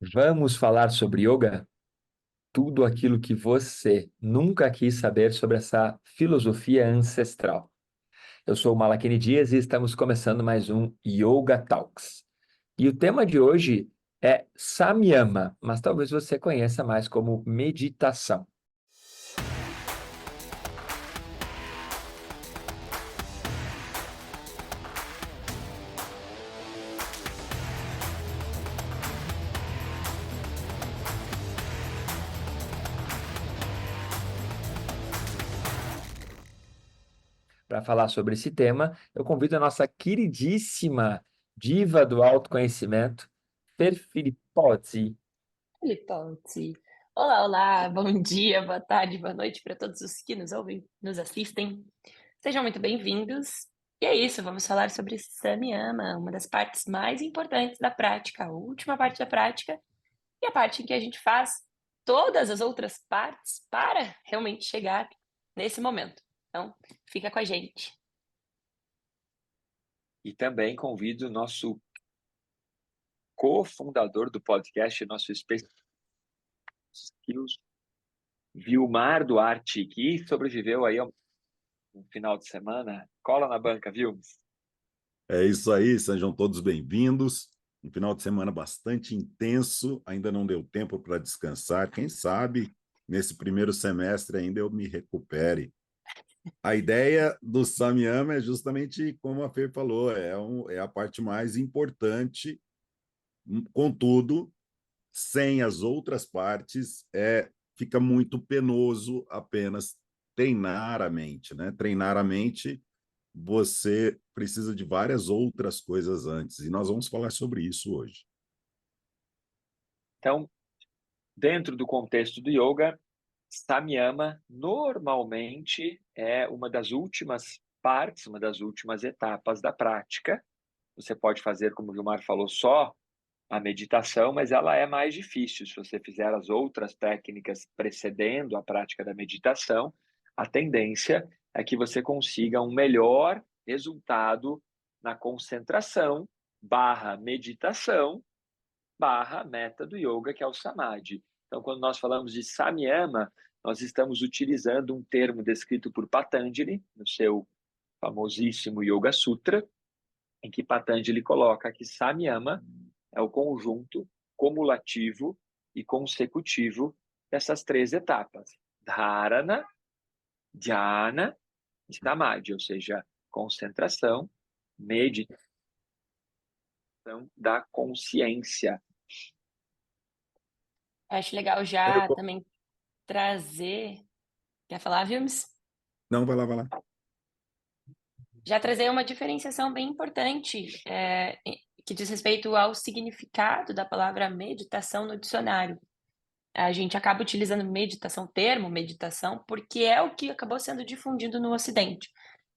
Vamos falar sobre yoga? Tudo aquilo que você nunca quis saber sobre essa filosofia ancestral. Eu sou o Malakini Dias e estamos começando mais um Yoga Talks. E o tema de hoje é Samyama, mas talvez você conheça mais como meditação. Para falar sobre esse tema, eu convido a nossa queridíssima diva do autoconhecimento, Fer Filippozzi. Felipe, olá, olá, bom dia, boa tarde, boa noite para todos os que nos ouvem, nos assistem. Sejam muito bem-vindos. E é isso, vamos falar sobre Samyama, uma das partes mais importantes da prática, a última parte da prática e a parte em que a gente faz todas as outras partes para realmente chegar nesse momento. Então, fica com a gente. E também convido o nosso cofundador do podcast, nosso especialista em skills, Vilmar Duarte, que sobreviveu aí ao final de semana. Cola na banca, viu? É isso aí, sejam todos bem-vindos. Um final de semana bastante intenso, ainda não deu tempo para descansar. Quem sabe nesse primeiro semestre ainda eu me recupere. A ideia do Samyama é justamente como a Fê falou, é a parte mais importante, contudo, sem as outras partes, fica muito penoso apenas treinar a mente, né? Treinar a mente, você precisa de várias outras coisas antes, e nós vamos falar sobre isso hoje. Então, dentro do contexto do yoga, Samyama normalmente é uma das últimas partes, uma das últimas etapas da prática. Você pode fazer, como o Vilmar falou, só a meditação, mas ela é mais difícil. Se você fizer as outras técnicas precedendo a prática da meditação, a tendência é que você consiga um melhor resultado na concentração barra meditação barra meta do yoga, que é o samadhi. Então, quando nós falamos de samyama, nós estamos utilizando um termo descrito por Patanjali, no seu famosíssimo Yoga Sutra, em que Patanjali coloca que samyama é o conjunto cumulativo e consecutivo dessas três etapas: dharana, dhyana e samadhi, ou seja, concentração, meditação da consciência. Acho legal Eu... já também trazer. Quer falar, Vilmes? Não, vai lá, vai lá. Já trazer uma diferenciação bem importante, que diz respeito ao significado da palavra meditação no dicionário. A gente acaba utilizando meditação, termo meditação, porque é o que acabou sendo difundido no Ocidente.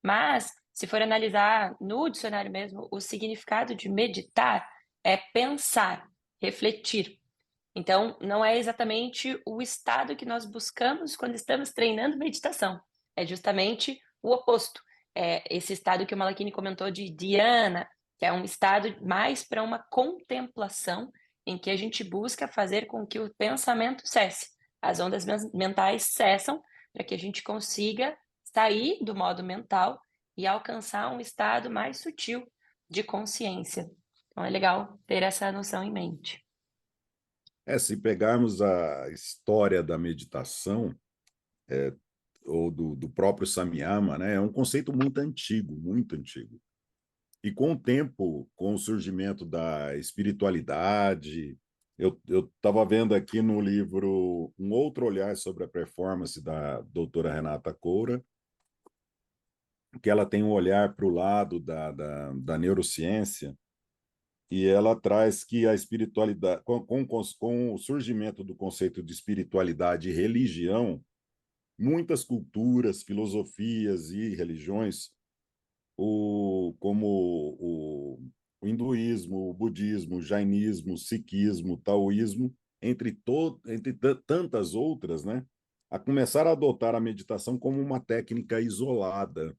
Mas, se for analisar no dicionário mesmo, o significado de meditar é pensar, refletir. Então, não é exatamente o estado que nós buscamos quando estamos treinando meditação. É justamente o oposto. É esse estado que o Malakini comentou de dhyana, que é um estado mais para uma contemplação, em que a gente busca fazer com que o pensamento cesse. As ondas mentais cessam para que a gente consiga sair do modo mental e alcançar um estado mais sutil de consciência. Então, é legal ter essa noção em mente. Se pegarmos a história da meditação, ou do próprio Samyama, né, é um conceito muito antigo, muito antigo. E com o tempo, com o surgimento da espiritualidade, eu estava vendo aqui no livro Um Outro Olhar sobre a Performance, da doutora Renata Coura, que ela tem um olhar para o lado da neurociência, e ela traz que a espiritualidade, com o surgimento do conceito de espiritualidade e religião, muitas culturas, filosofias e religiões, como o hinduísmo, o budismo, o jainismo, o sikhismo, o taoísmo, entre tantas outras, né, a começar a adotar a meditação como uma técnica isolada.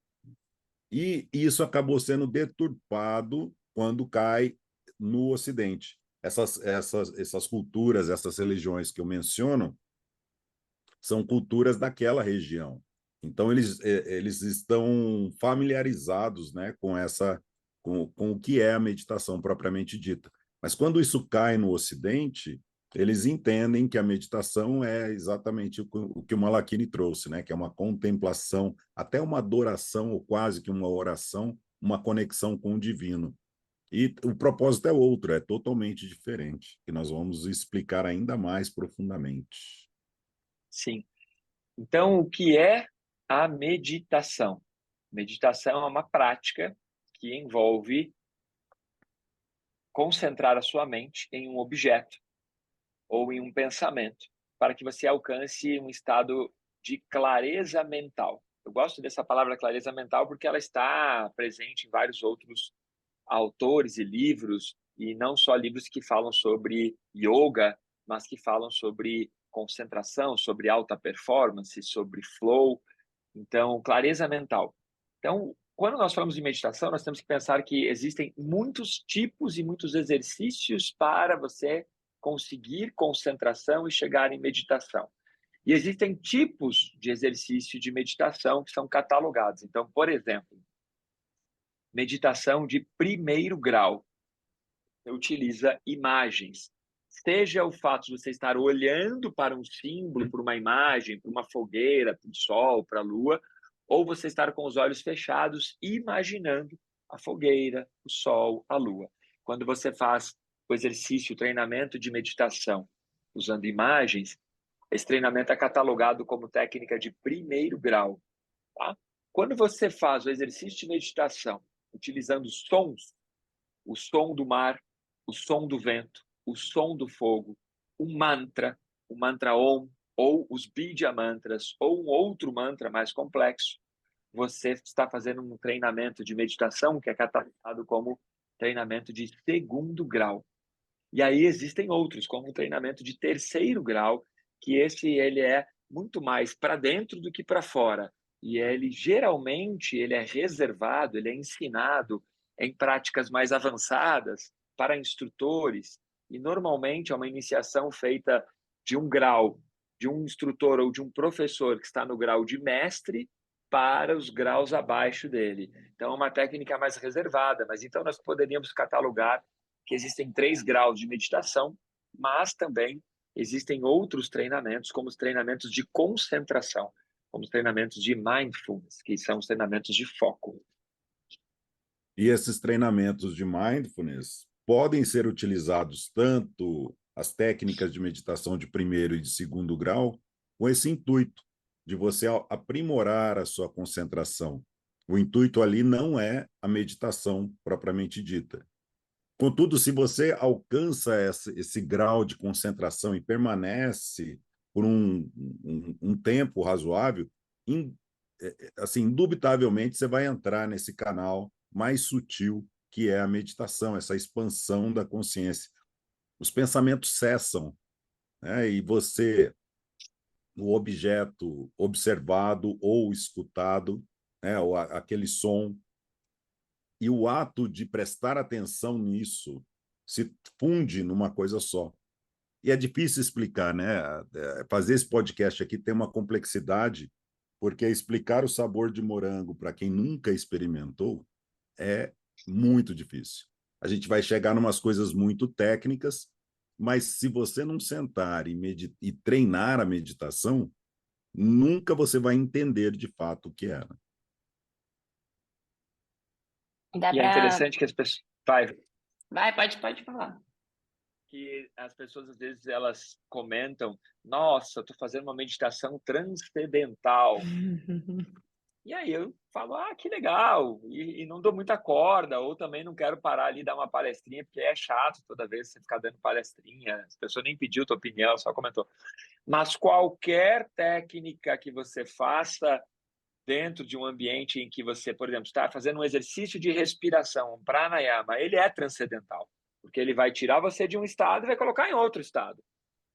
E isso acabou sendo deturpado quando cai no Ocidente. essas culturas, essas religiões que eu menciono, são culturas daquela região. Então, eles estão familiarizados, né, com o que é a meditação propriamente dita. Mas quando isso cai no Ocidente, eles entendem que a meditação é exatamente o que o Malakini trouxe, né, que é uma contemplação, até uma adoração, ou quase que uma oração, uma conexão com o divino. E o propósito é outro, é totalmente diferente, que nós vamos explicar ainda mais profundamente. Sim. Então, o que é a meditação? Meditação é uma prática que envolve concentrar a sua mente em um objeto ou em um pensamento, para que você alcance um estado de clareza mental. Eu gosto dessa palavra clareza mental porque ela está presente em vários outros autores e livros, e não só livros que falam sobre yoga, mas que falam sobre concentração, sobre alta performance, sobre flow. Então, clareza mental. Então, quando nós falamos de meditação, nós temos que pensar que existem muitos tipos e muitos exercícios para você conseguir concentração e chegar em meditação. E existem tipos de exercício de meditação que são catalogados. Então, por exemplo, meditação de primeiro grau utiliza imagens. Seja o fato de você estar olhando para um símbolo, para uma imagem, para uma fogueira, para o sol, para a lua, ou você estar com os olhos fechados imaginando a fogueira, o sol, a lua. Quando você faz o exercício, o treinamento de meditação usando imagens, esse treinamento é catalogado como técnica de primeiro grau. Tá? Quando você faz o exercício de meditação utilizando sons, o som do mar, o som do vento, o som do fogo, o mantra Om, ou os Bidya mantras, ou um outro mantra mais complexo, você está fazendo um treinamento de meditação que é catalogado como treinamento de segundo grau. E aí existem outros, como o treinamento de terceiro grau, que ele é muito mais para dentro do que para fora. E ele geralmente ele é reservado, ele é ensinado em práticas mais avançadas para instrutores. E normalmente é uma iniciação feita de um grau, de um instrutor ou de um professor que está no grau de mestre para os graus abaixo dele. Então é uma técnica mais reservada, mas então nós poderíamos catalogar que existem 3 graus de meditação, mas também existem outros treinamentos, como os treinamentos de concentração, como os treinamentos de mindfulness, que são os treinamentos de foco. E esses treinamentos de mindfulness podem ser utilizados tanto as técnicas de meditação de primeiro e de segundo grau, com esse intuito de você aprimorar a sua concentração. O intuito ali não é a meditação propriamente dita. Contudo, se você alcança esse grau de concentração e permanece por um tempo razoável, assim, indubitavelmente você vai entrar nesse canal mais sutil que é a meditação, essa expansão da consciência. Os pensamentos cessam, né? E você, o objeto observado ou escutado, né? Aquele som, e o ato de prestar atenção nisso se funde numa coisa só. E é difícil explicar, né? Fazer esse podcast aqui tem uma complexidade, porque explicar o sabor de morango para quem nunca experimentou é muito difícil. A gente vai chegar em umas coisas muito técnicas, mas se você não sentar e treinar a meditação, nunca você vai entender de fato o que é. Dá E é para. interessante que as pessoas... Vai, pode falar. Que as pessoas, às vezes, elas comentam, nossa, estou fazendo uma meditação transcendental. E aí eu falo, que legal, e não dou muita corda, ou também não quero parar ali e dar uma palestrinha, porque é chato toda vez você ficar dando palestrinha, a pessoa nem pediu tua opinião, só comentou. Mas qualquer técnica que você faça dentro de um ambiente em que você, por exemplo, está fazendo um exercício de respiração, um pranayama, ele é transcendental, porque ele vai tirar você de um estado e vai colocar em outro estado.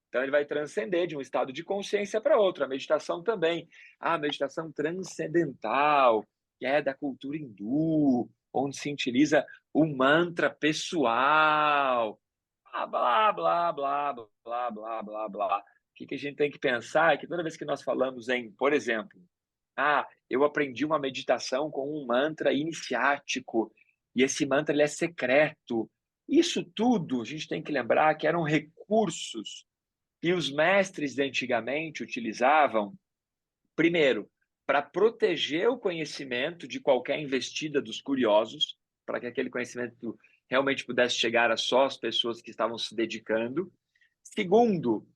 Então, ele vai transcender de um estado de consciência para outro. A meditação também. A meditação transcendental, que é da cultura hindu, onde se utiliza o mantra pessoal. blá, blá, blá, blá, blá, blá, blá. O que a gente tem que pensar é que toda vez que nós falamos em, por exemplo, eu aprendi uma meditação com um mantra iniciático, e esse mantra ele é secreto. Isso tudo a gente tem que lembrar que eram recursos que os mestres de antigamente utilizavam, primeiro, para proteger o conhecimento de qualquer investida dos curiosos, para que aquele conhecimento realmente pudesse chegar a só as pessoas que estavam se dedicando. Segundo,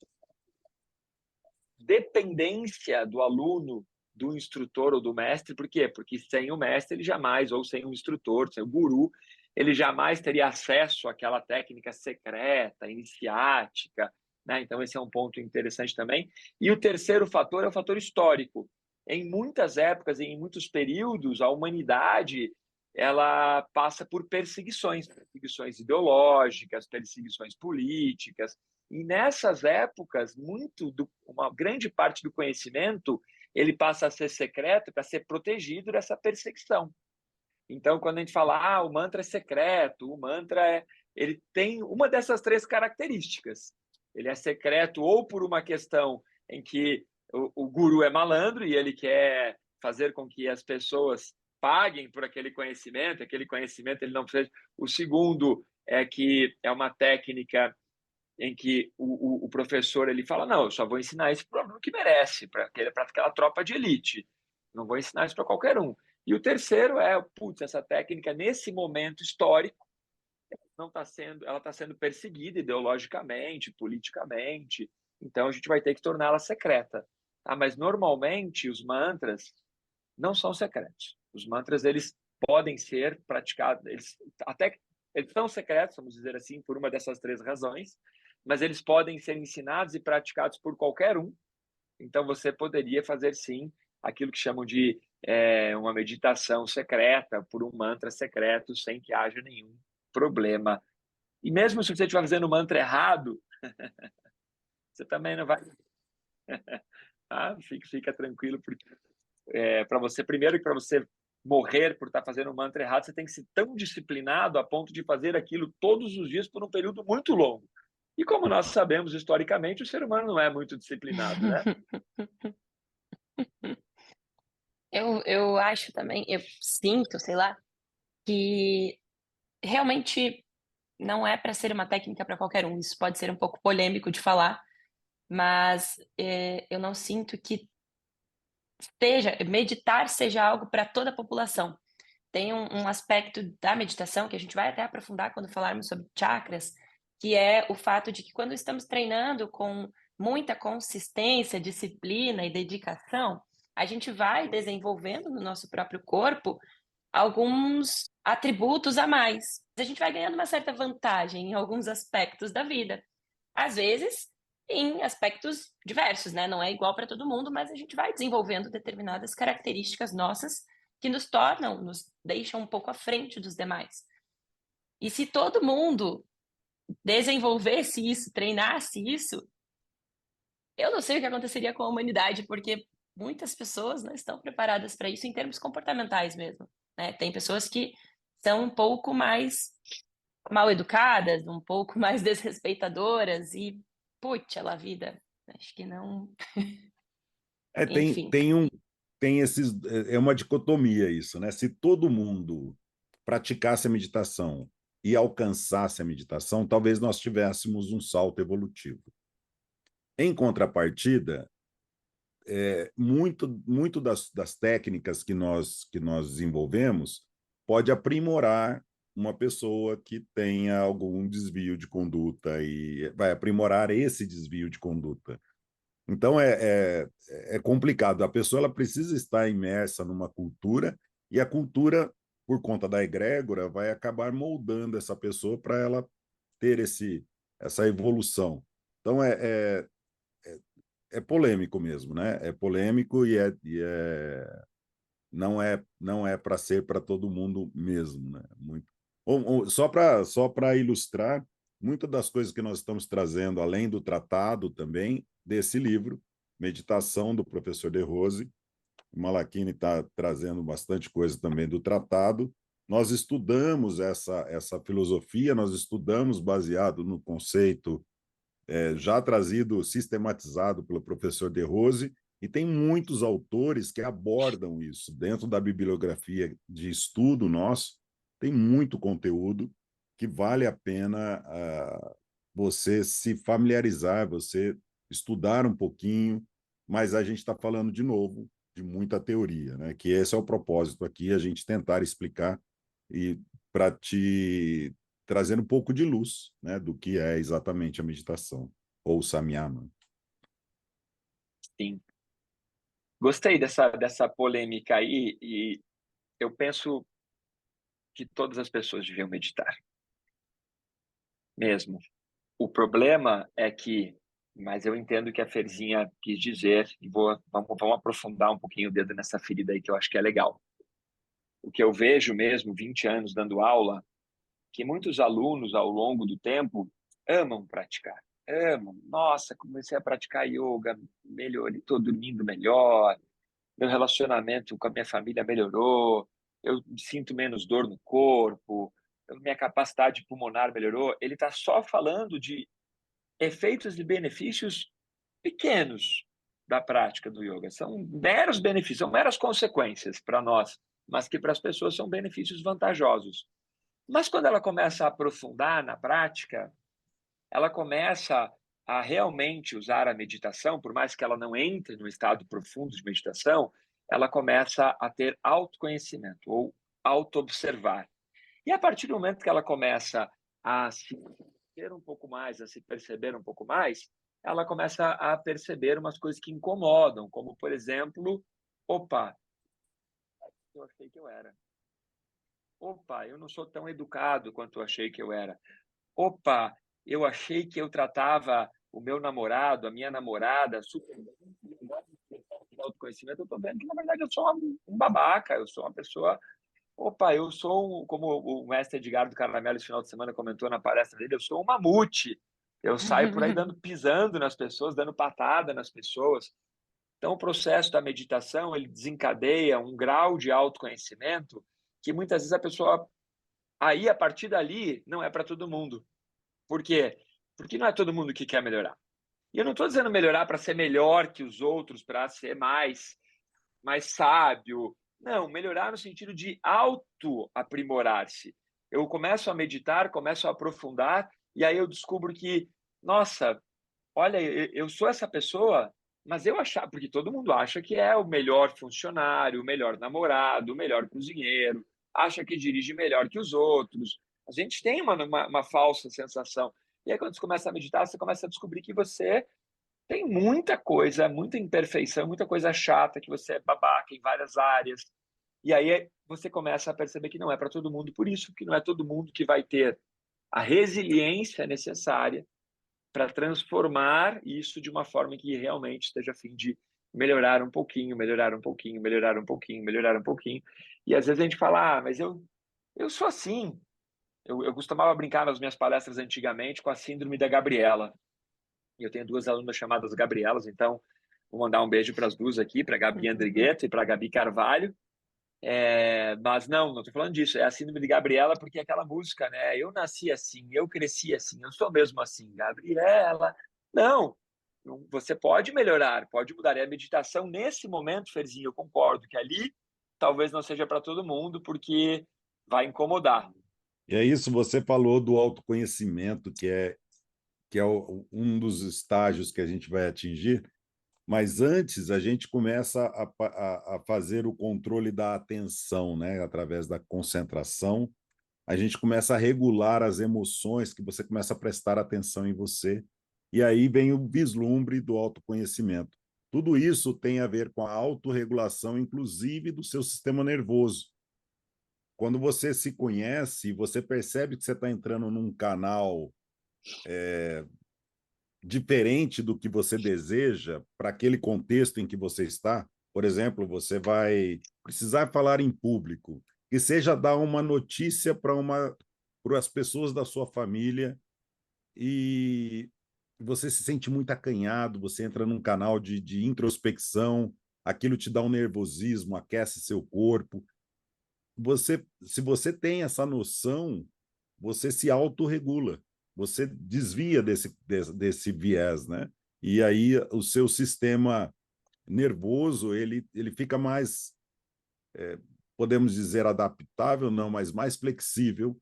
dependência do aluno, do instrutor ou do mestre. Por quê? Porque sem o mestre ele jamais, ou sem o instrutor, sem o guru, ele jamais teria acesso àquela técnica secreta, iniciática, né? Então esse é um ponto interessante também. E o terceiro fator é o fator histórico. Em muitas épocas e em muitos períodos, a humanidade ela passa por perseguições ideológicas, perseguições políticas, e nessas épocas, uma grande parte do conhecimento ele passa a ser secreto para ser protegido dessa perseguição. Então, quando a gente fala, o mantra é secreto, ele tem uma dessas três características. Ele é secreto ou por uma questão em que o guru é malandro e ele quer fazer com que as pessoas paguem por aquele conhecimento ele não precisa. O segundo é que é uma técnica em que o professor ele fala, não, eu só vou ensinar isso para o aluno que merece, para aquela tropa de elite. Não vou ensinar isso para qualquer um. E o terceiro é, essa técnica, nesse momento histórico, ela está sendo perseguida ideologicamente, politicamente, então a gente vai ter que torná-la secreta. Mas normalmente os mantras não são secretos. Os mantras, eles podem ser praticados, eles são secretos, vamos dizer assim, por uma dessas três razões, mas eles podem ser ensinados e praticados por qualquer um. Então, você poderia fazer, sim, aquilo que chamam de uma meditação secreta, por um mantra secreto, sem que haja nenhum problema. E mesmo se você estiver fazendo o mantra errado, você também não vai... Fica tranquilo, porque para você, primeiro, que para você morrer por estar fazendo o mantra errado, você tem que ser tão disciplinado a ponto de fazer aquilo todos os dias por um período muito longo. E como nós sabemos historicamente, o ser humano não é muito disciplinado, né? Eu acho também, eu sinto, sei lá, que realmente não é para ser uma técnica para qualquer um. Isso pode ser um pouco polêmico de falar, mas eu não sinto que meditar seja algo para toda a população. Tem um aspecto da meditação que a gente vai até aprofundar quando falarmos sobre chakras, que é o fato de que quando estamos treinando com muita consistência, disciplina e dedicação, a gente vai desenvolvendo no nosso próprio corpo alguns atributos a mais. A gente vai ganhando uma certa vantagem em alguns aspectos da vida. Às vezes, em aspectos diversos, né? Não é igual para todo mundo, mas a gente vai desenvolvendo determinadas características nossas que nos deixam um pouco à frente dos demais. E se todo mundo desenvolvesse isso, treinasse isso, eu não sei o que aconteceria com a humanidade, porque muitas pessoas não estão preparadas para isso em termos comportamentais mesmo, né? Tem pessoas que são um pouco mais mal educadas, um pouco mais desrespeitadoras e, putz, a vida, acho que não. É, tem, Enfim. tem um, tem esses, é uma dicotomia isso, né? Se todo mundo praticasse a meditação e alcançasse a meditação, talvez nós tivéssemos um salto evolutivo. Em contrapartida, muito das técnicas que nós desenvolvemos pode aprimorar uma pessoa que tenha algum desvio de conduta e vai aprimorar esse desvio de conduta. Então, é complicado. A pessoa ela precisa estar imersa numa cultura e a cultura, por conta da egrégora, vai acabar moldando essa pessoa para ela ter essa evolução. Então, é polêmico mesmo, né? É polêmico não é para ser para todo mundo mesmo, né? Muito. Só para ilustrar, muitas das coisas que nós estamos trazendo, além do tratado também, desse livro, Meditação, do professor De Rose, o Malachini está trazendo bastante coisa também do tratado, nós estudamos essa filosofia, nós estudamos baseado no conceito já trazido, sistematizado pelo professor De Rose, e tem muitos autores que abordam isso. Dentro da bibliografia de estudo nosso, tem muito conteúdo que vale a pena você se familiarizar, você estudar um pouquinho, mas a gente está falando, de novo, de muita teoria, né? Que esse é o propósito aqui, a gente tentar explicar e para te trazer um pouco de luz, né, do que é exatamente a meditação, ou o samyama. Sim. Gostei dessa polêmica aí, e eu penso que todas as pessoas deviam meditar, mesmo. O problema é que, mas eu entendo que a Ferzinha quis dizer, e vamos aprofundar um pouquinho o dedo nessa ferida aí, que eu acho que é legal. O que eu vejo mesmo, 20 anos dando aula, que muitos alunos, ao longo do tempo, amam praticar. Amam. Nossa, comecei a praticar yoga, melhorei, estou dormindo melhor, meu relacionamento com a minha família melhorou, eu sinto menos dor no corpo, minha capacidade pulmonar melhorou. Ele está só falando de efeitos e benefícios pequenos da prática do yoga. São meros benefícios, são meras consequências para nós, mas que para as pessoas são benefícios vantajosos. Mas quando ela começa a aprofundar na prática, ela começa a realmente usar a meditação, por mais que ela não entre no estado profundo de meditação, ela começa a ter autoconhecimento ou auto-observar. E a partir do momento que ela começa a se ter um pouco mais, a se perceber um pouco mais, ela começa a perceber umas coisas que incomodam, como, por exemplo, opa, eu achei que eu era. Opa, eu não sou tão educado quanto eu achei que eu era. Opa, eu achei que eu tratava o meu namorado, a minha namorada, super bem. De autoconhecimento, eu estou vendo que, na verdade, eu sou um babaca, eu sou uma pessoa. Opa, eu sou, como o mestre Edgardo Caramelo, esse final de semana, comentou na palestra dele, eu sou um mamute. Eu saio por aí pisando nas pessoas, dando patada nas pessoas. Então, o processo da meditação, ele desencadeia um grau de autoconhecimento que muitas vezes a pessoa, aí, a partir dali, não é para todo mundo. Por quê? Porque não é todo mundo que quer melhorar. E eu não estou dizendo melhorar para ser melhor que os outros, para ser mais sábio. Não, melhorar no sentido de auto-aprimorar-se. Eu começo a meditar, começo a aprofundar, e aí eu descubro que, nossa, olha, eu sou essa pessoa, mas eu achava, porque todo mundo acha que é o melhor funcionário, o melhor namorado, o melhor cozinheiro, acha que dirige melhor que os outros. A gente tem uma falsa sensação. E aí, quando você começa a meditar, você começa a descobrir que você tem muita coisa, muita imperfeição, muita coisa chata, que você é babaca em várias áreas. E aí você começa a perceber que não é para todo mundo, por isso que não é todo mundo que vai ter a resiliência necessária para transformar isso de uma forma que realmente esteja a fim de melhorar um pouquinho, melhorar um pouquinho, melhorar um pouquinho, melhorar um pouquinho. E às vezes a gente fala, mas eu sou assim. Eu costumava brincar nas minhas palestras antigamente com a síndrome da Gabriela. E eu tenho duas alunas chamadas Gabrielas, então vou mandar um beijo para as duas aqui, para a Gabi Andrigueto e para a Gabi Carvalho. Mas não estou falando disso, é a síndrome de Gabriela, porque é aquela música, né? Eu nasci assim, eu cresci assim, eu sou mesmo assim, Gabriela. Não, você pode melhorar, pode mudar. E a meditação, nesse momento, Ferzinho, eu concordo que ali talvez não seja para todo mundo, porque vai incomodar. E é isso, você falou do autoconhecimento, que é um dos estágios que a gente vai atingir, mas antes a gente começa a fazer o controle da atenção, né? Através da concentração, a gente começa a regular as emoções, que você começa a prestar atenção em você, e aí vem o vislumbre do autoconhecimento. Tudo isso tem a ver com a autorregulação, inclusive do seu sistema nervoso. Quando você se conhece, você percebe que você está entrando num canal diferente do que você deseja para aquele contexto em que você está. Por exemplo, você vai precisar falar em público, que seja dar uma notícia para as pessoas da sua família, e você se sente muito acanhado, você entra num canal de introspecção, aquilo te dá um nervosismo, aquece seu corpo. se você tem essa noção, você se autorregula, você desvia desse viés, né? E aí o seu sistema nervoso, ele fica mais, podemos dizer, adaptável, não, mas mais flexível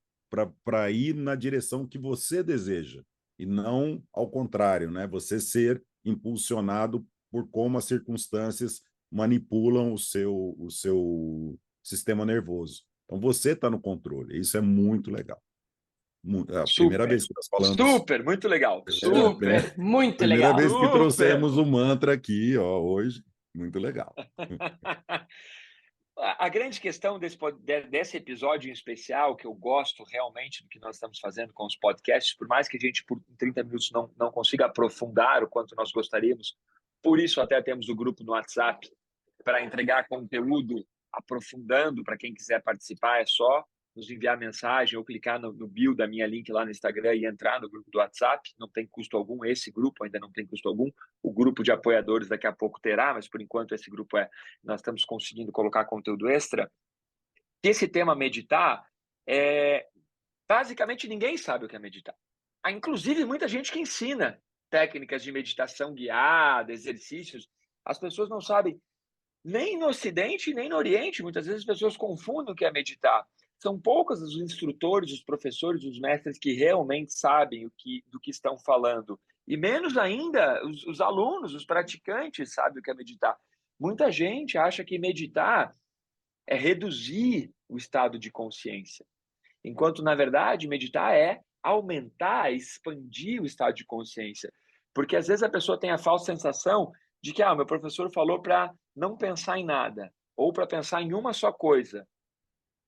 para ir na direção que você deseja, e não ao contrário, né? Você ser impulsionado por como as circunstâncias manipulam o seu sistema nervoso. Então, você está no controle. Isso é muito legal. A primeira Super, vez que nós falamos, super, muito legal, a primeira, super, Super, muito primeira legal. vez que super. trouxemos o mantra aqui, ó, hoje, muito legal. A grande questão desse episódio em especial, que eu gosto realmente do que nós estamos fazendo com os podcasts, por mais que a gente, por 30 minutos, não consiga aprofundar o quanto nós gostaríamos, por isso até temos o grupo no WhatsApp para entregar conteúdo aprofundando. Para quem quiser participar, é só nos enviar mensagem ou clicar no bio da minha link lá no Instagram e entrar no grupo do WhatsApp. Não tem custo algum, esse grupo ainda não tem custo algum. O grupo de apoiadores daqui a pouco terá, mas por enquanto esse grupo nós estamos conseguindo colocar conteúdo extra. Esse tema meditar, basicamente ninguém sabe o que é meditar. Há inclusive muita gente que ensina técnicas de meditação guiada, exercícios. As pessoas não sabem nem no Ocidente, nem no Oriente. Muitas vezes as pessoas confundem o que é meditar. São poucos os instrutores, os professores, os mestres que realmente sabem do que estão falando. E menos ainda os alunos, os praticantes, sabem o que é meditar. Muita gente acha que meditar é reduzir o estado de consciência, enquanto, na verdade, meditar é aumentar, expandir o estado de consciência. Porque às vezes a pessoa tem a falsa sensação de que o meu professor falou para não pensar em nada, ou para pensar em uma só coisa.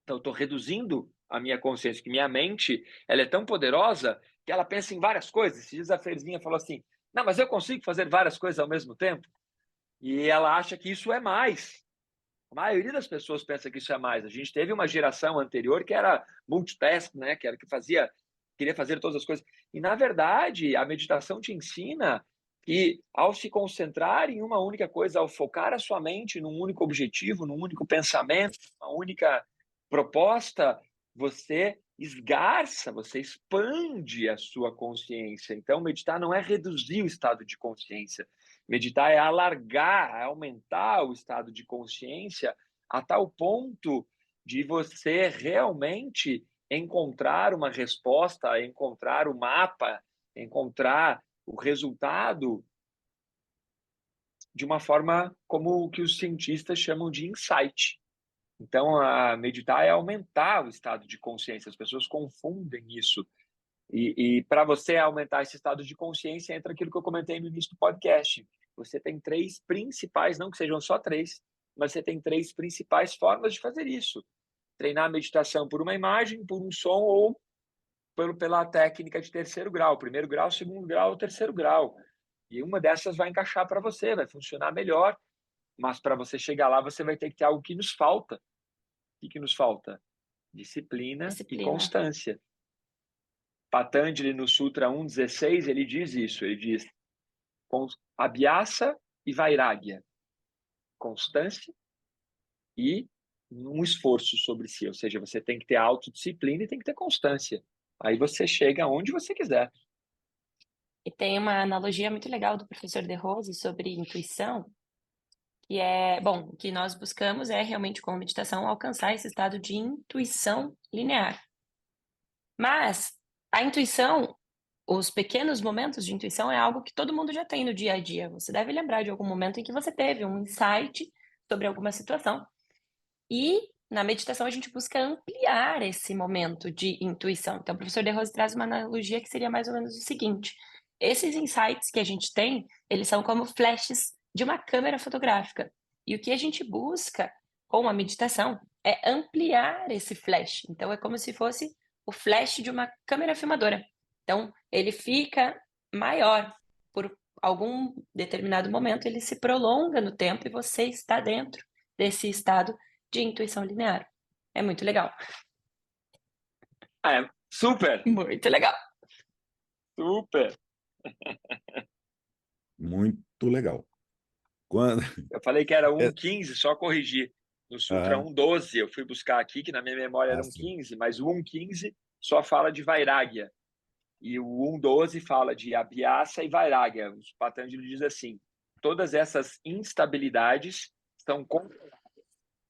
Então, eu estou reduzindo a minha consciência, que minha mente ela é tão poderosa que ela pensa em várias coisas. Esses dias a Ferzinha falou assim, não, mas eu consigo fazer várias coisas ao mesmo tempo? E ela acha que isso é mais. A maioria das pessoas pensa que isso é mais. A gente teve uma geração anterior que era multitask, né? Que era que queria fazer todas as coisas. E, na verdade, a meditação te ensina que, ao se concentrar em uma única coisa, ao focar a sua mente num único objetivo, num único pensamento, uma única proposta, você esgarça, você expande a sua consciência. Então, meditar não é reduzir o estado de consciência. Meditar é alargar, é aumentar o estado de consciência a tal ponto de você realmente encontrar uma resposta, encontrar o mapa, encontrar o resultado de uma forma como o que os cientistas chamam de insight. Então, a meditar é aumentar o estado de consciência. As pessoas confundem isso. E para você aumentar esse estado de consciência, entra aquilo que eu comentei no início do podcast. Você tem três principais, não que sejam só três, mas você tem três principais formas de fazer isso. Treinar a meditação por uma imagem, por um som ou pela técnica de terceiro grau. Primeiro grau, segundo grau ou terceiro grau. E uma dessas vai encaixar para você, vai funcionar melhor. Mas para você chegar lá, você vai ter que ter algo que nos falta. O que nos falta? Disciplina e Disciplina. constância. Patanjali, no Sutra 1.16, ele diz isso. Ele diz abhyasa e vairagya. Constância e um esforço sobre si. Ou seja, você tem que ter autodisciplina e tem que ter constância. Aí você chega onde você quiser. E tem uma analogia muito legal do professor De Rose sobre intuição, que bom, o que nós buscamos é realmente com a meditação alcançar esse estado de intuição linear. Mas a intuição, os pequenos momentos de intuição é algo que todo mundo já tem no dia a dia. Você deve lembrar de algum momento em que você teve um insight sobre alguma situação. E na meditação a gente busca ampliar esse momento de intuição. Então o professor De Rose traz uma analogia que seria mais ou menos o seguinte: esses insights que a gente tem, eles são como flashes de uma câmera fotográfica. E o que a gente busca com a meditação é ampliar esse flash. Então é como se fosse o flash de uma câmera filmadora. Então ele fica maior por algum determinado momento, ele se prolonga no tempo e você está dentro desse estado de intuição linear. É muito legal. Super, Muito legal. super. Muito legal. Quando... Eu falei que era 1.15, só corrigir. no Sutra Aham. 1.12. Eu fui buscar aqui, que na minha memória Ah, eram sim. 15, mas o 1.15 só fala de Vairagya. E o 1.12 fala de Abhyasa e Vairagya. O Patanjali diz assim: todas essas instabilidades são controladas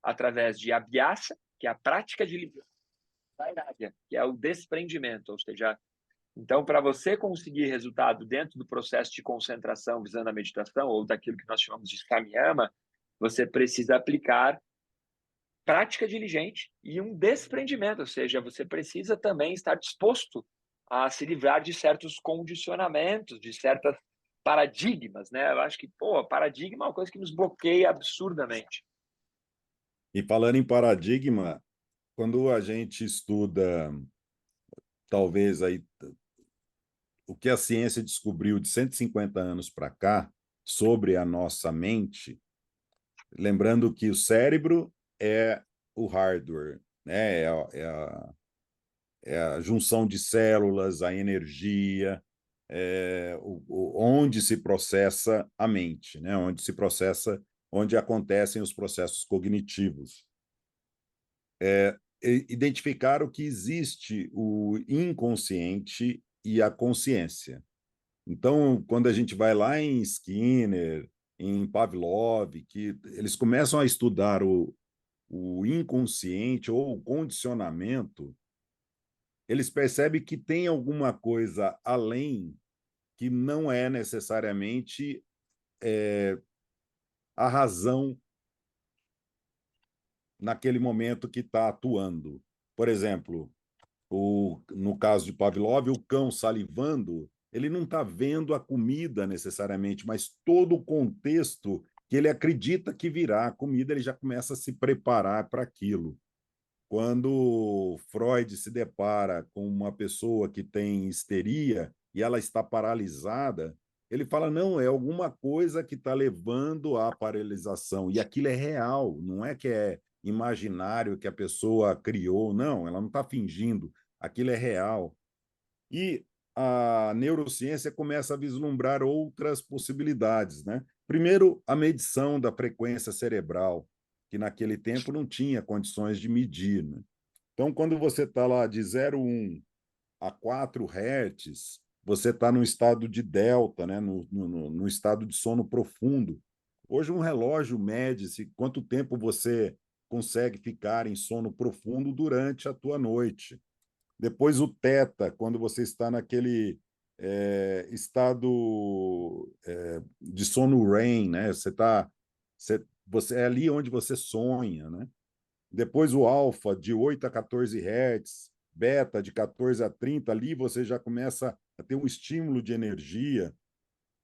através de Abhyasa, que é a prática de livre, Vairagya, que é o desprendimento, ou seja, então, para você conseguir resultado dentro do processo de concentração visando a meditação, ou daquilo que nós chamamos de samyama, você precisa aplicar prática diligente e um desprendimento, ou seja, você precisa também estar disposto a se livrar de certos condicionamentos, de certas paradigmas, né? Eu acho que, pô, paradigma é uma coisa que nos bloqueia absurdamente. E falando em paradigma, quando a gente estuda, talvez aí o que a ciência descobriu de 150 anos para cá sobre a nossa mente, lembrando que o cérebro é o hardware, né? É a junção de células, a energia, onde se processa a mente, né? Onde acontecem os processos cognitivos. Identificaram que existe o inconsciente e a consciência. Então, quando a gente vai lá em Skinner, em Pavlov, que eles começam a estudar o inconsciente ou o condicionamento, eles percebem que tem alguma coisa além que não é necessariamente a razão naquele momento que está atuando. Por exemplo, no caso de Pavlov, o cão salivando, ele não está vendo a comida necessariamente, mas todo o contexto que ele acredita que virá a comida, ele já começa a se preparar para aquilo. Quando Freud se depara com uma pessoa que tem histeria e ela está paralisada, ele fala: não, é alguma coisa que está levando à paralisação. E aquilo é real, não é que é imaginário que a pessoa criou, não, ela não está fingindo, aquilo é real. E a neurociência começa a vislumbrar outras possibilidades, né? Primeiro, a medição da frequência cerebral, que naquele tempo não tinha condições de medir, né? Então, quando você está lá de 0,1 a 4 Hz, você está no estado de delta, né? No estado de sono profundo. Hoje, um relógio mede quanto tempo você consegue ficar em sono profundo durante a tua noite. Depois o teta, quando você está naquele estado de sono REM, né? Você é ali onde você sonha, né? Depois o alfa, de 8 a 14 Hz, beta, de 14 a 30, ali você já começa a ter um estímulo de energia,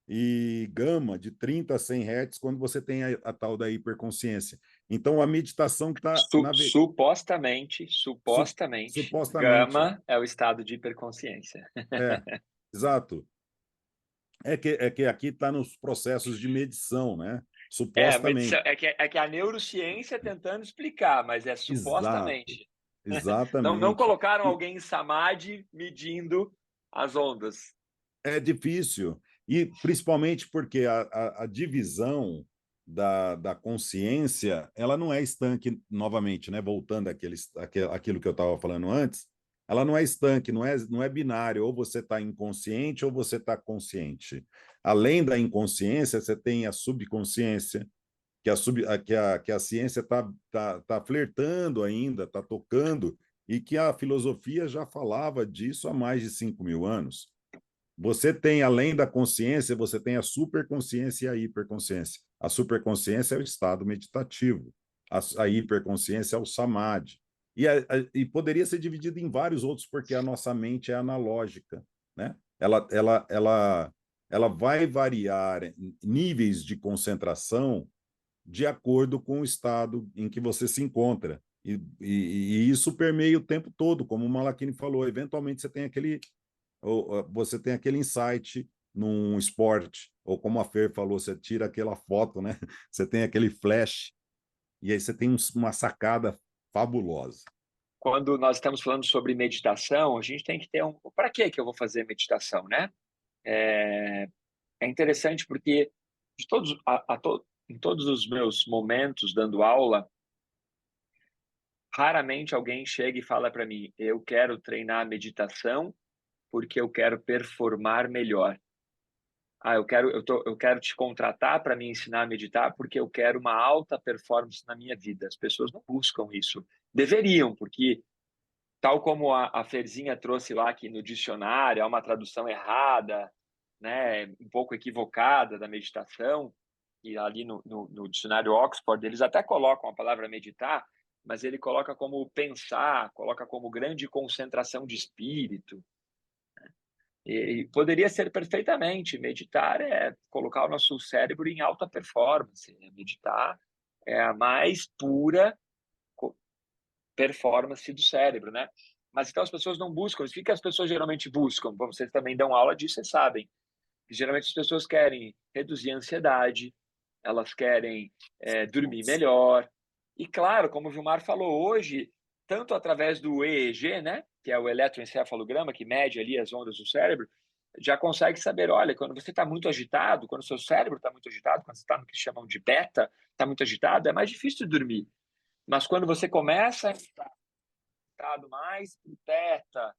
e gama, de 30 a 100 Hz, quando você tem a tal da hiperconsciência. Então, a meditação que está, Supostamente, supostamente, gama é o estado de hiperconsciência. é, exato. É que aqui está nos processos de medição, né? Medição, Supostamente. é que a neurociência tentando explicar, mas é Exato, supostamente. Não exatamente. colocaram E alguém em samadhi medindo as ondas. é difícil, e principalmente porque a divisão da consciência, ela não é estanque, novamente, né? Voltando àquilo que eu estava falando antes, ela não é estanque, não é binário, ou você está inconsciente ou você está consciente. Além da inconsciência, você tem a subconsciência, que a ciência está flertando ainda, está tocando, e que a filosofia já falava disso há mais de 5.000 anos. Você tem, além da consciência, você tem a superconsciência e a hiperconsciência. A superconsciência é o estado meditativo, a hiperconsciência é o samadhi. E poderia ser dividido em vários outros, porque a nossa mente é analógica, né? Ela vai variar níveis de concentração de acordo com o estado em que você se encontra. E isso permeia o tempo todo, como o Malakini falou. Eventualmente você tem aquele insight num esporte, ou como a Fer falou, você tira aquela foto, né? Você tem aquele flash, e aí você tem uma sacada fabulosa. Quando nós estamos falando sobre meditação, a gente tem que ter para que eu vou fazer meditação, né? É, é interessante porque em todos os meus momentos dando aula, raramente alguém chega e fala para mim, eu quero treinar a meditação porque eu quero performar melhor. Eu quero te contratar para me ensinar a meditar porque eu quero uma alta performance na minha vida. As pessoas não buscam isso. Deveriam, porque tal como a Ferzinha trouxe lá que no dicionário há uma tradução errada, né, um pouco equivocada da meditação, e ali no dicionário Oxford eles até colocam a palavra meditar, mas ele coloca como pensar, coloca como grande concentração de espírito. E poderia ser perfeitamente. Meditar é colocar o nosso cérebro em alta performance. Meditar é a mais pura performance do cérebro, né? Mas então as pessoas não buscam. O que as pessoas geralmente buscam? Bom, vocês também dão aula disso, vocês sabem. Geralmente as pessoas querem reduzir a ansiedade, elas querem dormir melhor. E claro, como o Vilmar falou hoje, tanto através do EEG, né, que é o eletroencefalograma, que mede ali as ondas do cérebro, já consegue saber, olha, quando você está muito agitado, quando o seu cérebro está muito agitado, quando você está no que chamam de beta, está muito agitado, é mais difícil de dormir. Mas quando você começa a estar mais para o teta,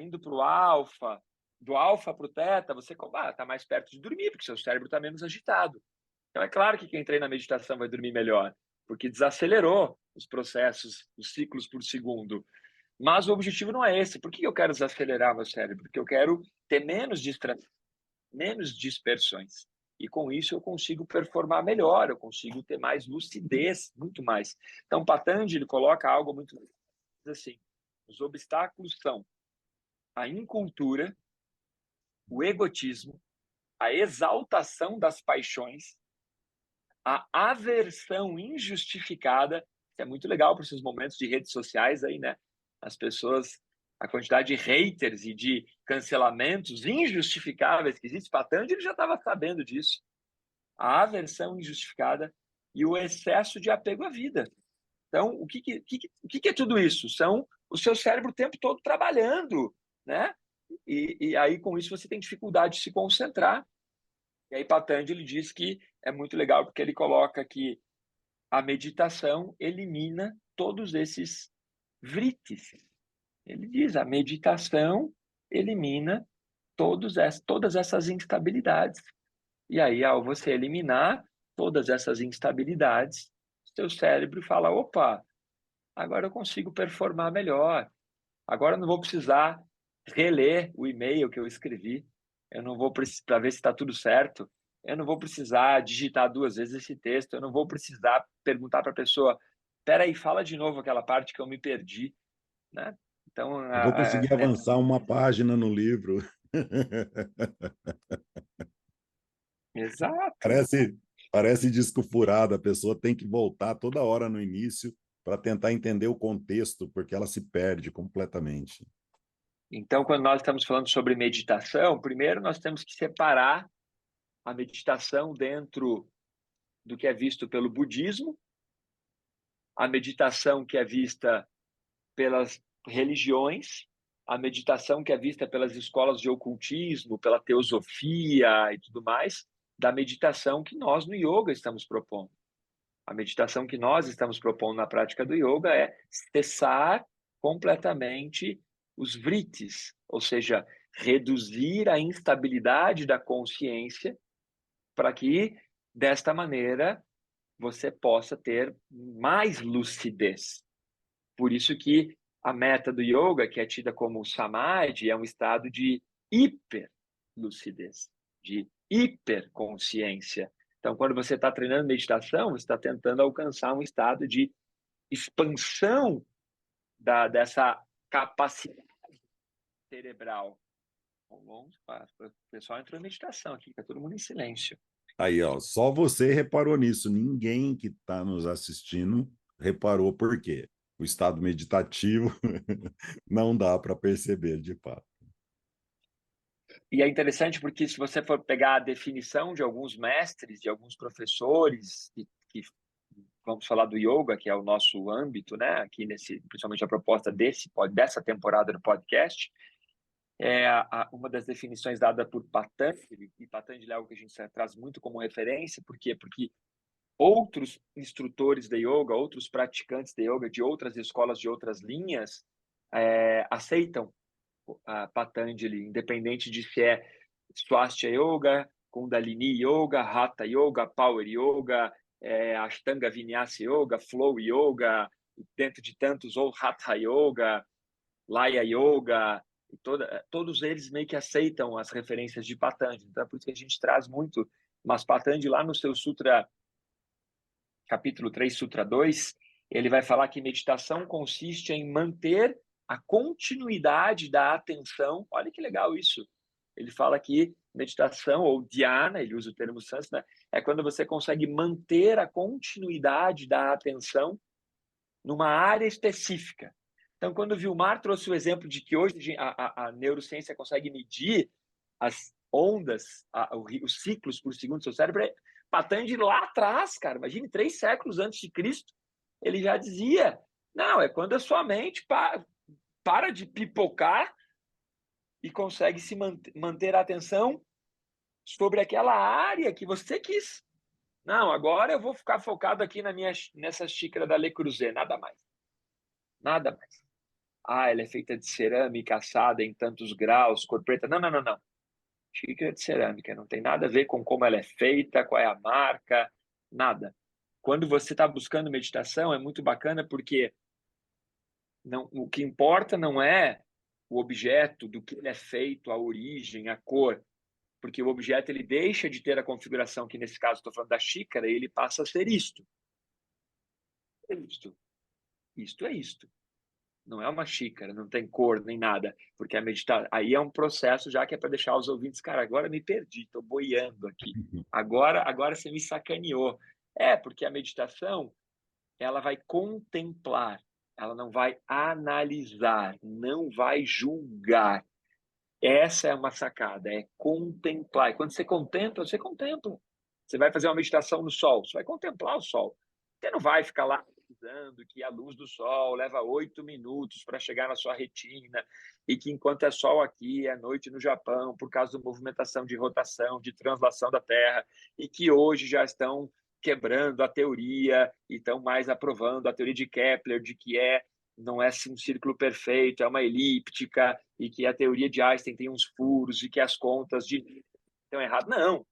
indo para o alfa, do alfa para o teta, você está mais perto de dormir, porque seu cérebro está menos agitado. Então, é claro que quem treina a meditação vai dormir melhor, porque desacelerou os processos, os ciclos por segundo. Mas o objetivo não é esse. Por que eu quero desacelerar meu cérebro? Porque eu quero ter menos distrações, menos dispersões. E com isso eu consigo performar melhor, eu consigo ter mais lucidez, muito mais. Então, Patanjali coloca algo muito assim: os obstáculos são a incultura, o egotismo, a exaltação das paixões, a aversão injustificada, que é muito legal para esses momentos de redes sociais aí, né? As pessoas, a quantidade de haters e de cancelamentos injustificáveis que existe, Patanjali já estava sabendo disso. A aversão injustificada e o excesso de apego à vida. Então, o que é tudo isso? São o seu cérebro o tempo todo trabalhando, né? E aí, com isso, você tem dificuldade de se concentrar. E aí, Patanjali diz que é muito legal, porque ele coloca que a meditação elimina todos esses vritis. Ele diz, a meditação elimina todas essas instabilidades. E aí, ao você eliminar todas essas instabilidades, seu cérebro fala, opa, agora eu consigo performar melhor. Agora eu não vou precisar reler o e-mail que eu escrevi. Eu não vou precisar para ver se está tudo certo. Eu não vou precisar digitar 2 vezes esse texto. Eu não vou precisar perguntar para a pessoa: espera aí, fala de novo aquela parte que eu me perdi, né? Então, Eu vou conseguir avançar uma página no livro. exato. Parece disco furado, a pessoa tem que voltar toda hora no início para tentar entender o contexto, porque ela se perde completamente. Então, quando nós estamos falando sobre meditação, primeiro nós temos que separar a meditação dentro do que é visto pelo budismo, a meditação que é vista pelas religiões, a meditação que é vista pelas escolas de ocultismo, pela teosofia e tudo mais, da meditação que nós no yoga estamos propondo. A meditação que nós estamos propondo na prática do yoga é cessar completamente os vritis, ou seja, reduzir a instabilidade da consciência para que, desta maneira, você possa ter mais lucidez. Por isso que a meta do yoga, que é tida como samadhi, é um estado de hiperlucidez, de hiperconsciência. Então, quando você está treinando meditação, você está tentando alcançar um estado de expansão dessa capacidade cerebral. O pessoal entrou em meditação aqui, está todo mundo em silêncio. Aí, ó, só você reparou nisso, ninguém que está nos assistindo reparou por quê. O estado meditativo não dá para perceber de fato. E é interessante porque se você for pegar a definição de alguns mestres, de alguns professores, que vamos falar do yoga, que é o nosso âmbito, né? Aqui principalmente a proposta dessa temporada do podcast, uma das definições dada por Patanjali, e Patanjali é algo que a gente traz muito como referência, por quê? Porque outros instrutores de yoga, outros praticantes de yoga de outras escolas, de outras linhas, aceitam a Patanjali, independente de se é Swastika Yoga, Kundalini Yoga, Hatha Yoga, Power Yoga, Ashtanga Vinyasa Yoga, Flow Yoga, dentro de tantos, ou Hatha Yoga, Laya Yoga, todos eles meio que aceitam as referências de Patanjali. Então, é por isso que a gente traz muito. Mas Patanjali, lá no seu Sutra, capítulo 3, Sutra 2, ele vai falar que meditação consiste em manter a continuidade da atenção. Olha que legal isso. Ele fala que meditação, ou dhyana, ele usa o termo sânscrito, né? É quando você consegue manter a continuidade da atenção numa área específica. Então, quando o Vilmar trouxe o exemplo de que hoje a neurociência consegue medir as ondas, os ciclos por segundo do seu cérebro, Patanjali lá atrás, cara, imagine 3 séculos antes de Cristo, ele já dizia, não, é quando a sua mente para de pipocar e consegue se manter a atenção sobre aquela área que você quis. Não, agora eu vou ficar focado aqui nessa xícara da Le Creuset, nada mais. Nada mais. Ela é feita de cerâmica assada em tantos graus, cor preta. Não, não, não, não. Xícara de cerâmica, não tem nada a ver com como ela é feita, qual é a marca, nada. Quando você está buscando meditação, é muito bacana porque o que importa não é o objeto, do que ele é feito, a origem, a cor, porque o objeto ele deixa de ter a configuração que, nesse caso, estou falando da xícara, e ele passa a ser isto. É isto. Isto é isto. Não é uma xícara, não tem cor nem nada, porque a meditação aí é um processo já que é para deixar os ouvintes, cara, agora me perdi, estou boiando aqui. Agora você me sacaneou. Porque a meditação, ela vai contemplar, ela não vai analisar, não vai julgar. Essa é uma sacada, é contemplar. E quando você contempla, você contempla. Você vai fazer uma meditação no sol, você vai contemplar o sol. Você não vai ficar lá pesquisando que a luz do sol leva 8 minutos para chegar na sua retina e que enquanto é sol aqui, é noite no Japão, por causa da movimentação de rotação, de translação da Terra, e que hoje já estão quebrando a teoria e estão mais aprovando a teoria de Kepler, de que não é um círculo perfeito, é uma elíptica, e que a teoria de Einstein tem uns furos e que as contas estão erradas. Não,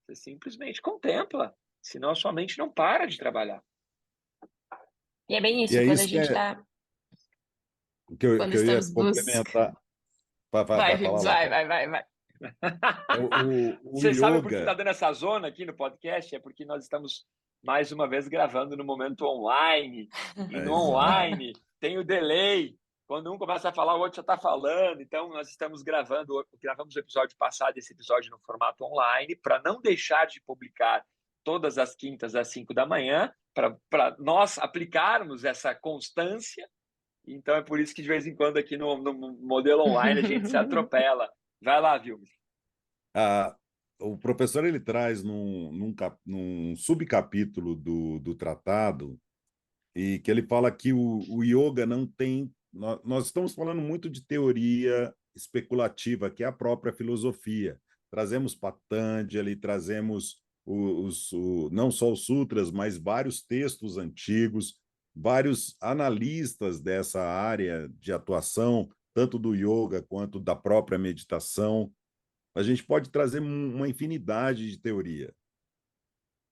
você simplesmente contempla, senão a sua mente não para de trabalhar. E é bem E isso, é quando a isso gente está. Quando que eu ia estamos buscando. complementar. Vai, Vai falar Vims, lá. vai. O Você sabe por que yoga. está dando essa zona aqui no podcast? É porque nós estamos, mais uma vez, gravando no momento online. E no Exato. online tem o delay. Quando um começa a falar, o outro já está falando. Então, nós estamos gravamos o episódio passado, esse episódio no formato online, para não deixar de publicar todas as quintas às 5 da manhã, para nós aplicarmos essa constância. Então, é por isso que, de vez em quando, aqui no modelo online, a gente se atropela. Vai lá, Vilmes. Ah, o professor ele traz num subcapítulo do tratado e que ele fala que o yoga não tem. Nós estamos falando muito de teoria especulativa, que é a própria filosofia. Trazemos Patanjali, trazemos não só os sutras, mas vários textos antigos, vários analistas dessa área de atuação, tanto do yoga quanto da própria meditação. A gente pode trazer uma infinidade de teoria.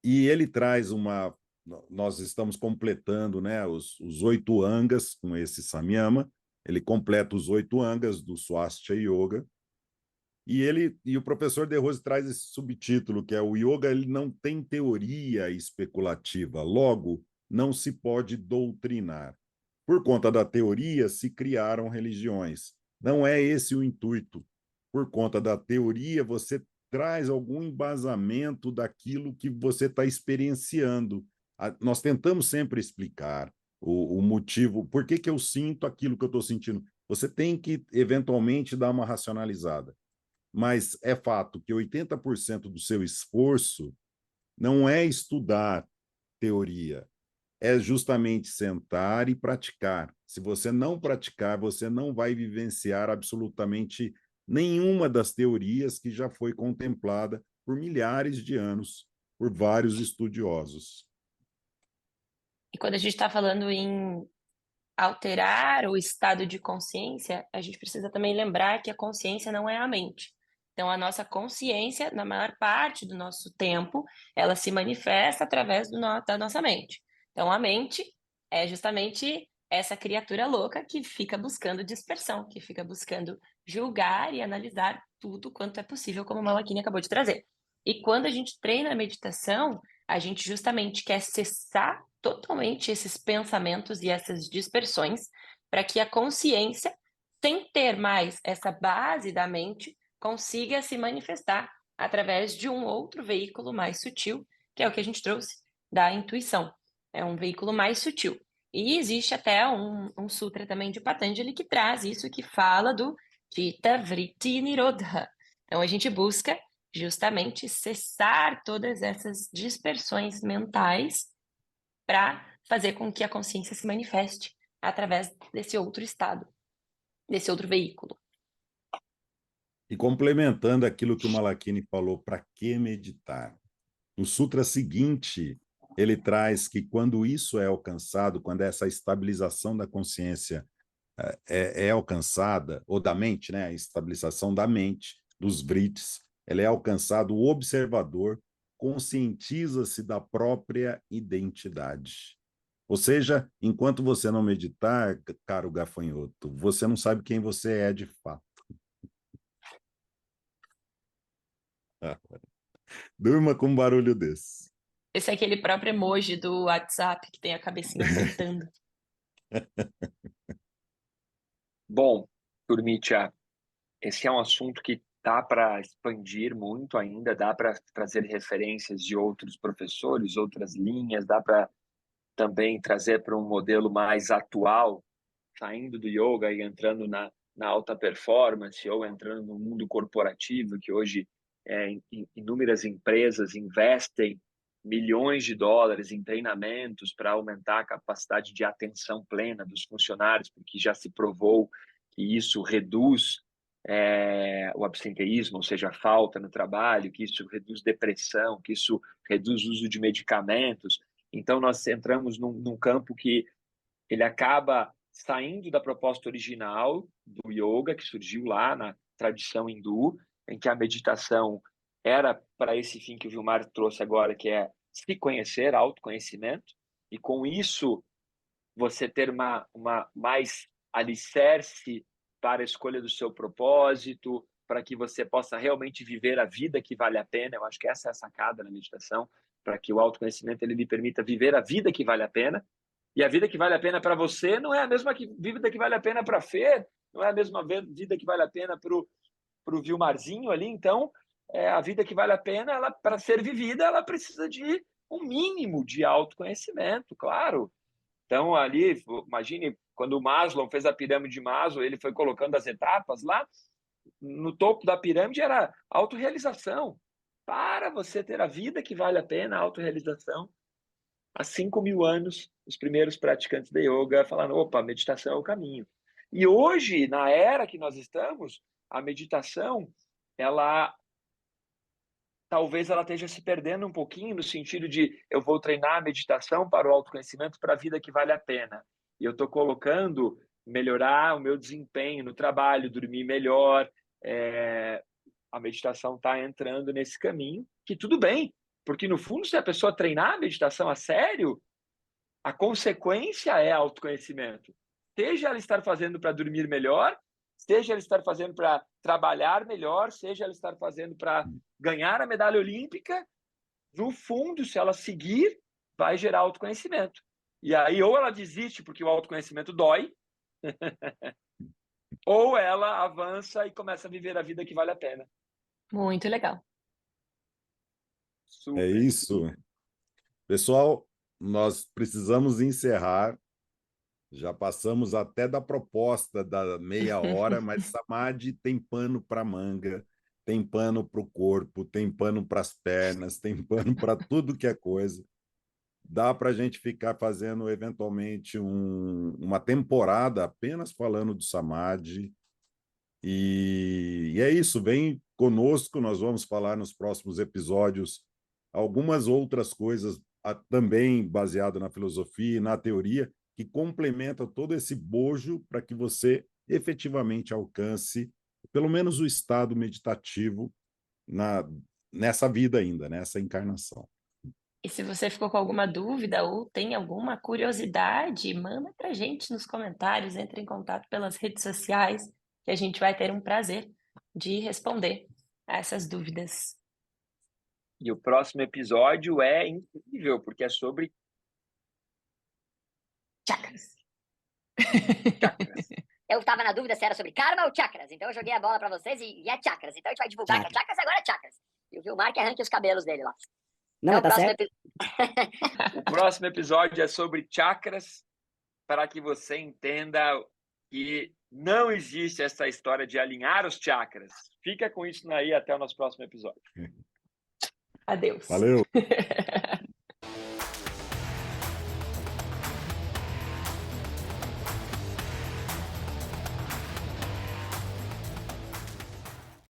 E ele traz uma. Nós estamos completando, né, os 8 angas com esse Samyama. Ele completa os 8 angas do Swastika Yoga. E o professor De Rose traz esse subtítulo, que é o yoga ele não tem teoria especulativa, logo, não se pode doutrinar. Por conta da teoria, se criaram religiões. Não é esse o intuito. Por conta da teoria, você traz algum embasamento daquilo que você está experienciando. Nós tentamos sempre explicar o motivo, por que eu sinto aquilo que eu estou sentindo. Você tem que, eventualmente, dar uma racionalizada. Mas é fato que 80% do seu esforço não é estudar teoria, é justamente sentar e praticar. Se você não praticar, você não vai vivenciar absolutamente nenhuma das teorias que já foi contemplada por milhares de anos por vários estudiosos. E quando a gente está falando em alterar o estado de consciência, a gente precisa também lembrar que a consciência não é a mente. Então, a nossa consciência, na maior parte do nosso tempo, ela se manifesta através da nossa mente. Então, a mente é justamente essa criatura louca que fica buscando dispersão, que fica buscando julgar e analisar tudo quanto é possível, como a Malaquine acabou de trazer. E quando a gente treina a meditação, a gente justamente quer cessar totalmente esses pensamentos e essas dispersões para que a consciência, sem ter mais essa base da mente, consiga se manifestar através de um outro veículo mais sutil, que é o que a gente trouxe da intuição. É um veículo mais sutil. E existe até um sutra também de Patanjali que traz isso, que fala do Chitta Vritti Nirodha. Então a gente busca justamente cessar todas essas dispersões mentais para fazer com que a consciência se manifeste através desse outro estado, desse outro veículo. E complementando aquilo que o Malaquini falou, para que meditar? No sutra seguinte, ele traz que quando isso é alcançado, quando essa estabilização da consciência é alcançada, ou da mente, né? A estabilização da mente, dos vritis, ela é alcançada, o observador conscientiza-se da própria identidade. Ou seja, enquanto você não meditar, caro gafanhoto, você não sabe quem você é de fato. Durma com um barulho desse. Esse é aquele próprio emoji do WhatsApp que tem a cabecinha apontando. Bom, Turmitia, esse é um assunto que dá para expandir muito ainda, dá para trazer referências de outros professores, outras linhas, dá para também trazer para um modelo mais atual, saindo do yoga e entrando na alta performance ou entrando no mundo corporativo, que hoje inúmeras empresas investem milhões de dólares em treinamentos para aumentar a capacidade de atenção plena dos funcionários, porque já se provou que isso reduz o absenteísmo, ou seja, a falta no trabalho, que isso reduz depressão, que isso reduz o uso de medicamentos. Então, nós entramos num campo que ele acaba saindo da proposta original do yoga, que surgiu lá na tradição hindu, em que a meditação era para esse fim que o Vilmar trouxe agora, que é se conhecer, autoconhecimento, e com isso você ter uma mais alicerce para a escolha do seu propósito, para que você possa realmente viver a vida que vale a pena. Eu acho que essa é a sacada na meditação, para que o autoconhecimento ele lhe permita viver a vida que vale a pena. E a vida que vale a pena para você não é a mesma vida que vale a pena para a Fê, não é a mesma vida que vale a pena para o Vilmarzinho ali. Então, a vida que vale a pena, ela para ser vivida, ela precisa de um mínimo de autoconhecimento, claro. Então, ali, imagine, quando o Maslow fez a pirâmide de Maslow, ele foi colocando as etapas lá, no topo da pirâmide era autorrealização. Para você ter a vida que vale a pena, a autorrealização, há 5.000 anos, os primeiros praticantes de yoga falaram, opa, meditação é o caminho. E hoje, na era que nós estamos, a meditação, ela talvez ela esteja se perdendo um pouquinho no sentido de eu vou treinar a meditação para o autoconhecimento para a vida que vale a pena. E eu estou colocando melhorar o meu desempenho no trabalho, dormir melhor. A meditação está entrando nesse caminho, que tudo bem, porque no fundo, se a pessoa treinar a meditação a sério, a consequência é autoconhecimento. Seja ela estar fazendo para dormir melhor, seja ela estar fazendo para trabalhar melhor, seja ela estar fazendo para ganhar a medalha olímpica, no fundo, se ela seguir, vai gerar autoconhecimento. E aí, ou ela desiste porque o autoconhecimento dói, ou ela avança e começa a viver a vida que vale a pena. Muito legal. É isso. Pessoal, nós precisamos encerrar. Já passamos até da proposta da meia hora, mas Samadhi tem pano para manga, tem pano para o corpo, tem pano para as pernas, tem pano para tudo que é coisa. Dá para a gente ficar fazendo, eventualmente, uma temporada apenas falando do Samadhi. E é isso, vem conosco, nós vamos falar nos próximos episódios algumas outras coisas também baseado na filosofia e na teoria que complementam todo esse bojo para que você efetivamente alcance pelo menos o estado meditativo nessa vida ainda, nessa encarnação. E se você ficou com alguma dúvida ou tem alguma curiosidade, manda para a gente nos comentários, entre em contato pelas redes sociais, que a gente vai ter um prazer de responder a essas dúvidas. E o próximo episódio é incrível, porque é sobre Chakras. chakras. Eu estava na dúvida se era sobre karma ou chakras, então eu joguei a bola para vocês e é chakras. Então a gente vai divulgar que é chakras, agora é chakras. E o Vilmar que arranque os cabelos dele lá. Não, Então, tá certo. O próximo episódio é sobre chakras, para que você entenda que não existe essa história de alinhar os chakras. Fica com isso aí até o nosso próximo episódio. Adeus. Valeu!